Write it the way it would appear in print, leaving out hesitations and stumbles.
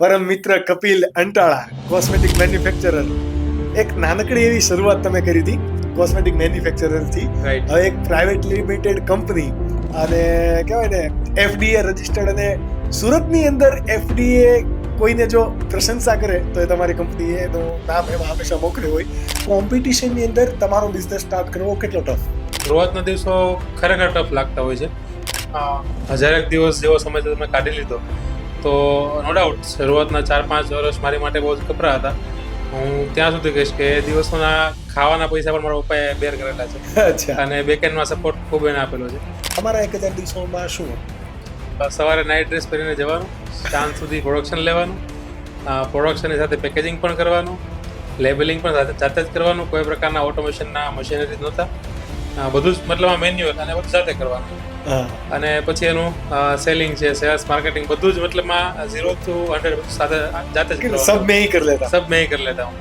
પરમ મિત્ર Kapil Antala, cosmetic manufacturer. એક નાનકડી એવી શરૂઆત તમે કરી હતી કોસ્મેટિક મેન્યુફેક્ચરરથી. રાઈટ. હવે એક પ્રાઇવેટ લિમિટેડ કંપની અને કહેવાય ને FDA રજિસ્ટર્ડ, અને સુરતની અંદર FDA કોઈને જો પ્રશંસા કરે તો એ તમારી કંપનીએ એનું નામ એમાં હંમેશા મોકલ્યું હોય. કોમ્પિટિશનની અંદર તમારો બિઝનેસ સ્ટાર્ટ કરવો કેટલો ટફ? શરૂઆતના દિવસો ખરેખર ટફ લાગતા હોય છે. 1000 દિવસ જેવો સમય તમે કાઢી લીધો તો નો ડાઉટ શરૂઆતના 4-5 વર્ષ મારી માટે બહુ જ કપરા હતા. હું ત્યાં સુધી કહીશ કે એ દિવસોના ખાવાના પૈસા પણ મારા પપ્પાએ બેર કરેલા છે અચ્છા, અને બેકેન્ડમાં સપોર્ટ ખૂબ એને આપેલો છે. તમારા 1000 દિવસોમાં શું? સવારે નાઇટ ડ્રેસ પહેરીને જવાનું, સાંજ સુધી પ્રોડક્શન લેવાનું, પ્રોડક્શનની સાથે પેકેજિંગ પણ કરવાનું, લેબલિંગ પણ જાતે જ કરવાનું. કોઈ પ્રકારના ઓટોમેશનના મશીનરી નહોતા, બધું જ મતલબ મેન્યુઅલ અને બધું જાતે કરવાનું. હા, અને પછી એનું સેલિંગ છે, સેલ્સ, માર્કેટિંગ બધું જ મતલબમાં 0 to 100 સાથે જાતે જ સબ કરવાનું. મેં હી કર લેતા. સબ મેં ही कर लेता हूँ.